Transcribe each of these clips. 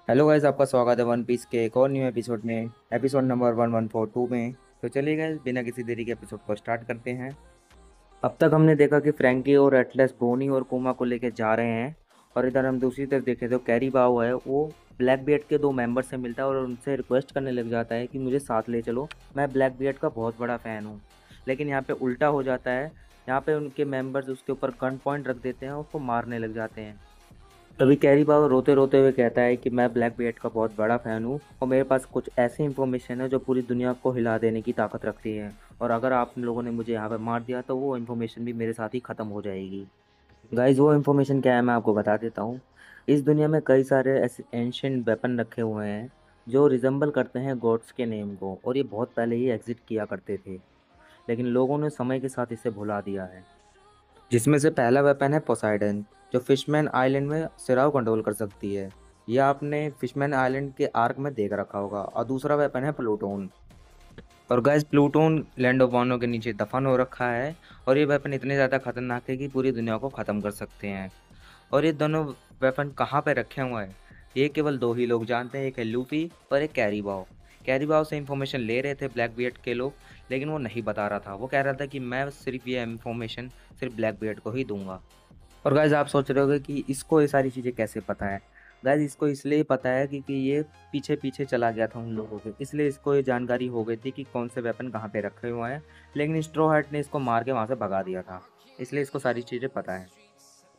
Hello guys, आपका स्वागत है वन पीस के एक और न्यू एपिसोड में। एपिसोड नंबर 1142 में। तो चलिए गाइस, बिना किसी देरी के एपिसोड को स्टार्ट करते हैं। अब तक हमने देखा कि फ्रैंकी और एटलस बोनी और कुमा को लेकर जा रहे हैं। और इधर हम दूसरी तरफ देखें तो कैरी बाओ है, वो ब्लैक बियर्ड के दो मेंबर से मिलता है और उनसे रिक्वेस्ट करने लग जाता है कि मुझे साथ ले चलो, मैं ब्लैक बियर्ड का बहुत बड़ा फ़ैन हूँ। लेकिन यहाँ पे उल्टा हो जाता है। यहाँ पे उनके मेंबर्स उसके ऊपर गन पॉइंट रख देते हैं और उसको मारने लग जाते हैं। तभी कैरी बाव रोते रोते हुए कहता है कि मैं ब्लैक बियर्ड का बहुत बड़ा फ़ैन हूँ और मेरे पास कुछ ऐसी इन्फॉर्मेशन है जो पूरी दुनिया को हिला देने की ताकत रखती है। और अगर आप लोगों ने मुझे यहाँ पर मार दिया तो वो इन्फॉर्मेशन भी मेरे साथ ही ख़त्म हो जाएगी। गाइज, वो इन्फॉर्मेशन क्या है मैं आपको बता देता हूँ। इस दुनिया में कई सारे ऐसे एंशियंट वेपन रखे हुए हैं जो रिजेंबल करते हैं गॉड्स के नेम को, और ये बहुत पहले ही एग्जिस्ट किया करते थे। लेकिन लोगों ने समय के साथ इसे भुला दिया है। जिसमें से पहला वेपन है पोसाइडन, जो फिशमैन आइलैंड में सिराव कंट्रोल कर सकती है। यह आपने फिशमैन आइलैंड के आर्क में देख रखा होगा। और दूसरा वेपन है प्लूटोन। और गाइस, प्लूटोन लैंड ऑफ वानो के नीचे दफन हो रखा है। और ये वेपन इतने ज़्यादा खतरनाक है कि पूरी दुनिया को ख़त्म कर सकते हैं। और ये दोनों वेपन कहाँ पे रखे हुए हैं, ये केवल दो ही लोग जानते हैं। एक है लूफी और एक कैरीबाओ। कैरीबाओ से इंफॉर्मेशन ले रहे थे ब्लैक बियर्ड के लोग, लेकिन वो नहीं बता रहा था। वो कह रहा था कि मैं सिर्फ ये इंफॉर्मेशन सिर्फ ब्लैक बियर्ड को ही दूंगा। और गाइज, आप सोच रहे होगे कि इसको ये सारी चीज़ें कैसे पता है। गाइज, इसको इसलिए पता है क्योंकि ये पीछे पीछे चला गया था उन लोगों के, इसलिए इसको ये जानकारी हो गई थी कि कौन से वेपन कहाँ पे रखे हुए हैं। लेकिन स्ट्रो हैट ने इसको मार के वहाँ से भगा दिया था, इसलिए इसको सारी चीज़ें पता है।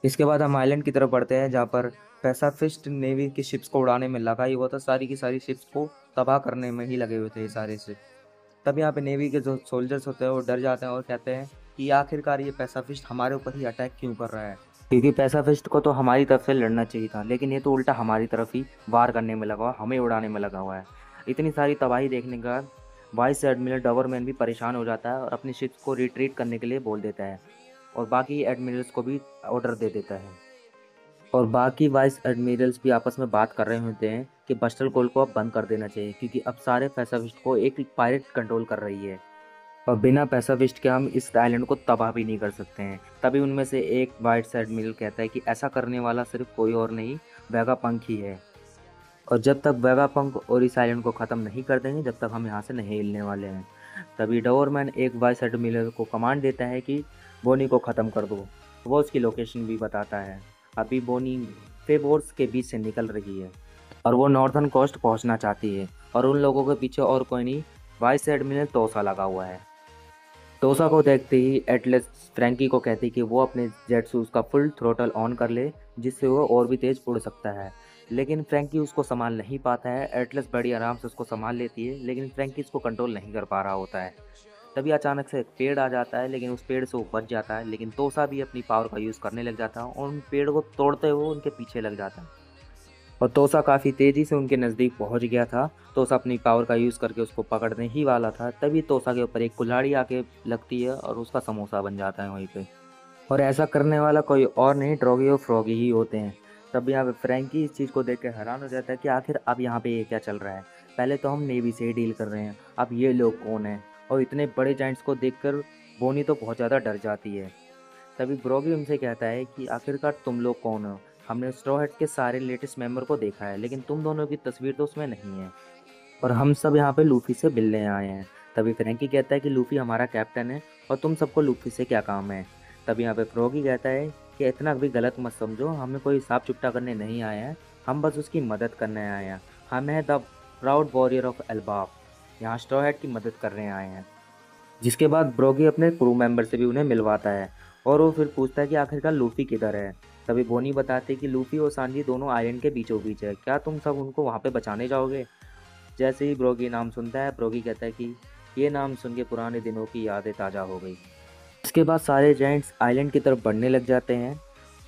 इसके बाद हम आइलैंड की तरफ बढ़ते हैं, जहाँ पर पैसाफिस्ट नेवी की शिप्स को उड़ाने में लगा ही हुआ था। सारी की सारी शिप्स को तबाह करने में ही लगे हुए थे ये सारे शिप। तब यहाँ पे नेवी के जो सोल्जर्स होते हैं वो डर जाते हैं और कहते हैं कि आखिरकार ये पैसाफिस्ट हमारे ऊपर ही अटैक क्यों कर रहा है। क्योंकि पैसाफिस्ट को तो हमारी तरफ से लड़ना चाहिए था, लेकिन ये तो उल्टा हमारी तरफ ही वार करने में लगा हुआ, हमें उड़ाने में लगा हुआ है। इतनी सारी तबाही देखने के बाद वाइस एडमिरल डवरमैन भी परेशान हो जाता है और अपनी शिप्स को रिट्रीट करने के लिए बोल देता है। और बाकी एडमिरल्स को भी ऑर्डर दे देता है। और बाकी वाइस एडमिरल्स भी आपस में बात कर रहे होते हैं कि बस्टर कोल को अब बंद कर देना चाहिए, क्योंकि अब सारे पैसाफिस्ट को एक पायरेट कंट्रोल कर रही है। और बिना पैसाफिस्ट के हम इस आइलैंड को तबाह भी नहीं कर सकते हैं। तभी उनमें से एक वाइस एडमिरल कहता है कि ऐसा करने वाला सिर्फ कोई और नहीं, वेगापंक ही है। और जब तक वेगापंक और इस आइलैंड को ख़त्म नहीं कर देंगे, जब तक हम यहाँ से नहीं हिलने वाले हैं। तभी डोरमैन एक वाइस एडमिरल को कमांड देता है कि बोनी को ख़त्म कर दो। वो उसकी लोकेशन भी बताता है। अभी बोनी फेबोर्स के बीच से निकल रही है और वो नॉर्थर्न कोस्ट पहुंचना चाहती है। और उन लोगों के पीछे और कोई नहीं, वाइस एडमिरल तोसा लगा हुआ है। तोसा को देखते ही एटलस फ्रैंकी को कहती कि वो अपने जेट शूज़ का फुल थ्रोटल ऑन कर ले, जिससे वो और भी तेज़ उड़ सकता है। लेकिन फ्रैंकी उसको संभाल नहीं पाता है। एटलस बड़ी आराम से उसको संभाल लेती है, लेकिन फ्रैंकी इसको कंट्रोल नहीं कर पा रहा होता है। तभी अचानक से एक पेड़ आ जाता है, लेकिन उस पेड़ से वो बच जाता है। लेकिन तोसा भी अपनी पावर का यूज़ करने लग जाता है और उन पेड़ को तोड़ते हुए उनके पीछे लग जाता है। और तोसा काफ़ी तेज़ी से उनके नज़दीक पहुंच गया था। तोसा अपनी पावर का यूज़ करके उसको पकड़ने ही वाला था, तभी तोसा के ऊपर एक कुल्हाड़ी आके लगती है और उसका समोसा बन जाता है वहीं पे। और ऐसा करने वाला कोई और नहीं, ड्रॉगी और फ्रॉगी ही होते हैं। तब यहाँ पे फ्रैंकी इस चीज़ को देख के हैरान हो जाता है कि आखिर अब यहाँ पे ये क्या चल रहा है। पहले तो हम नेवी से ही डील कर रहे हैं, अब ये लोग कौन हैं। और इतने बड़े जाइंट्स को देखकर बोनी तो बहुत ज़्यादा डर जाती है। तभी ब्रोगी उनसे कहता है कि आखिरकार तुम लोग कौन हो। हमने स्ट्रॉ हैट के सारे लेटेस्ट मेंबर को देखा है, लेकिन तुम दोनों की तस्वीर तो उसमें नहीं है। और हम सब यहाँ पे लूफी से मिलने आए हैं। तभी फ्रैंकी कहता है कि लूफी हमारा कैप्टन है और तुम सबको लूफी से क्या काम है। तभी यहाँ पे फ्रॉगी कहता है कि इतना भी गलत मत समझो, हमें कोई हिसाब चुकता करने नहीं आए हैं, हम बस उसकी मदद करने आए हैं। हम हैं the proud warrior of Elbaf, यहाँ स्ट्रॉ हैट की मदद करने आए हैं। जिसके बाद ब्रोगी अपने क्रू मेंबर से भी उन्हें मिलवाता है और वो फिर पूछता है कि आखिरकार लूफी किधर है। तभी बोनी बताते हैं कि लूफी और सांजी दोनों आइलैंड के बीचों बीच है, क्या तुम सब उनको वहाँ पे बचाने जाओगे। जैसे ही ब्रोगी नाम सुनता है, ब्रोगी कहता है कि ये नाम सुन के पुराने दिनों की यादें ताज़ा हो गई। इसके बाद सारे जेंट्स आइलैंड की तरफ बढ़ने लग जाते हैं।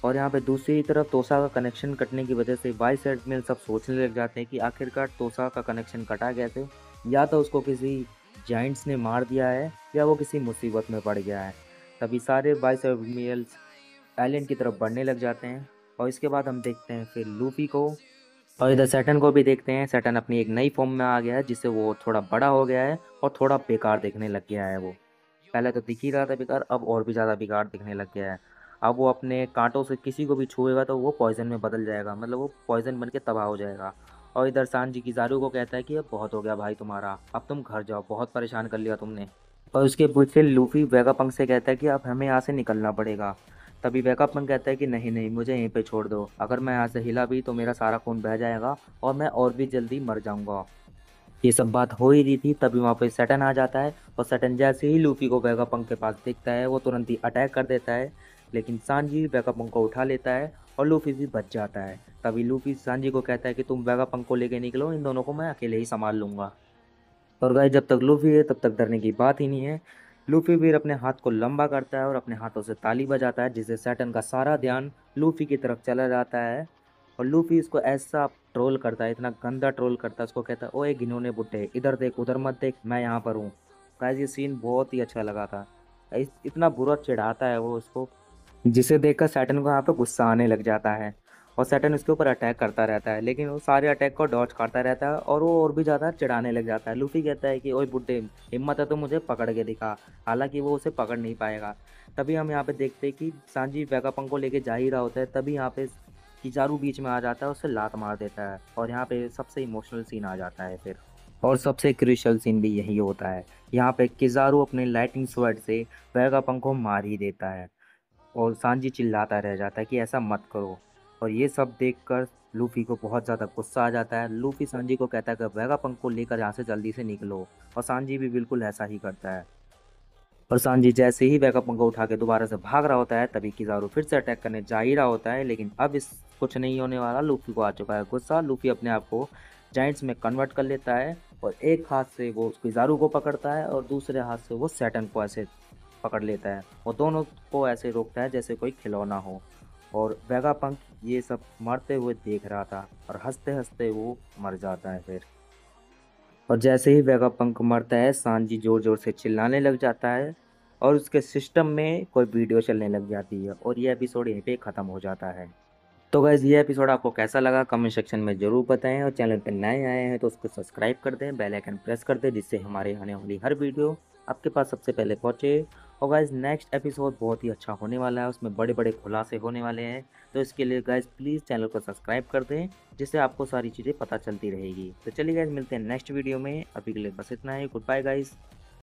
और यहाँ पे दूसरी तरफ तोसा का कनेक्शन कटने की वजह से वाइस एडमिरल सब सोचने लग जाते हैं कि आखिरकार तोसा का कनेक्शन कटा कैसे। या तो उसको किसी जाइंट्स ने मार दिया है या वो किसी मुसीबत में पड़ गया है। तभी सारे वाइस एडमिरल्स आइलैंड की तरफ बढ़ने लग जाते हैं। और इसके बाद हम देखते हैं फिर लूफी को। और इधर सैटन को भी देखते हैं। सैटन अपनी एक नई फॉर्म में आ गया है, जिससे वो थोड़ा बड़ा हो गया है और थोड़ा बेकार दिखने लग गया है। वो पहले तो दिख ही रहा था बेकार, अब और भी ज़्यादा बेकार दिखने लग गया है। अब वो अपने कांटों से किसी को भी छुएगा तो वो पॉइजन में बदल जाएगा, मतलब वो पॉइजन बन के तबाह हो जाएगा। और इधर सांजी किजारू को कहता है कि अब बहुत हो गया भाई तुम्हारा, अब तुम घर जाओ, बहुत परेशान कर लिया तुमने। और उसके पीछे लूफी वेगापंक से कहता है कि अब हमें यहाँ से निकलना पड़ेगा। तभी वेगापंक कहता है कि नहीं नहीं, मुझे यहीं पे छोड़ दो, अगर मैं यहाँ से हिला भी तो मेरा सारा खून बह जाएगा और मैं और भी जल्दी मर जाऊंगा। ये सब बात हो ही रही थी, तभी वहाँ पे सैटन आ जाता है और सैटन जैसे ही लूफी को वेगापंक के पास देखता है वो तुरंत ही अटैक कर देता है। लेकिन सांजी वेगापंक को उठा लेता है और लूफी भी बच जाता है। तभी लूफी सांजी को कहता है कि तुम वेगापंक को लेके निकलो, इन दोनों को मैं अकेले ही संभाल लूंगा। और गाइस जब तक लूफी है तब तक डरने की बात ही नहीं है। लूफी फिर अपने हाथ को लंबा करता है और अपने हाथों से ताली बजाता है, जिससे सैटन का सारा ध्यान लूफी की तरफ चला जाता है। और लूफी इसको ऐसा ट्रोल करता है, इतना गंदा ट्रोल करता है, उसको कहता है ओए घिनौने बुड्ढे, इधर देख उधर मत देख, मैं यहाँ पर हूँ। गाइस ये सीन बहुत ही अच्छा लगा था। इतना बुरा चिढ़ाता है वो उसको, जिसे देखकर सैटन को यहाँ पे गुस्सा आने लग जाता है। और सैटन उसके ऊपर अटैक करता रहता है, लेकिन वो सारे अटैक को डॉज करता रहता है और वो और भी ज़्यादा चिढ़ाने लग जाता है। लूफी कहता है कि ओए बुड्ढे, हिम्मत है तो मुझे पकड़ के दिखा। हालांकि वो उसे पकड़ नहीं पाएगा। तभी हम यहाँ पे देखते हैं कि सांजी वेगापंक को लेके जा ही रहा होता है, तभी यहाँ पे किजारू बीच में आ जाता है, उससे लात मार देता है और यहाँ पे सबसे इमोशनल सीन आ जाता है फिर। और सबसे क्रूशियल सीन भी यही होता है। यहाँ पे किजारू अपने लाइटिंग स्वॉर्ड से वेगापंक को मार ही देता है और सांजी चिल्लाता रह जाता है कि ऐसा मत करो। और ये सब देखकर लूफी को बहुत ज़्यादा गुस्सा आ जाता है। लूफी सांजी को कहता है कि वेगापंक को लेकर यहाँ से जल्दी से निकलो, और सांजी भी बिल्कुल ऐसा ही करता है। और सांजी जैसे ही वेगापंक को उठा के दोबारा से भाग रहा होता है, तभी किजारू फिर से अटैक करने जा ही रहा होता है, लेकिन अब इस कुछ नहीं होने वाला। लूफी को आ चुका है गुस्सा। लूफी अपने आप को जाइंट्स में कन्वर्ट कर लेता है और एक हाथ से वो किजारू को पकड़ता है और दूसरे हाथ से वो सैटन को ऐसे पकड़ लेता है और दोनों को ऐसे रोकता है जैसे कोई खिलौना हो। और वेगापंक ये सब मरते हुए देख रहा था और हंसते हंसते वो मर जाता है फिर। और जैसे ही वेगापंक मरता है, सांजी जोर जोर से चिल्लाने लग जाता है और उसके सिस्टम में कोई वीडियो चलने लग जाती है और ये एपिसोड यहीं पे ख़त्म हो जाता है। तो गाइज़ ये एपिसोड आपको कैसा लगा कमेंट सेक्शन में ज़रूर बताएं, और चैनल पर नए आए हैं तो उसको सब्सक्राइब कर दें, बेल आइकन प्रेस कर दें, जिससे हमारे आने वाली हर वीडियो आपके पास सबसे पहले पहुंचे। और गाइज़ नेक्स्ट एपिसोड बहुत ही अच्छा होने वाला है, उसमें बड़े बड़े खुलासे होने वाले हैं, तो इसके लिए गाइज़ प्लीज़ चैनल को सब्सक्राइब कर दें, जिससे आपको सारी चीज़ें पता चलती रहेगी। तो चलिए गाइज़ मिलते हैं नेक्स्ट वीडियो में, अभी के लिए बस इतना ही। Good bye guys.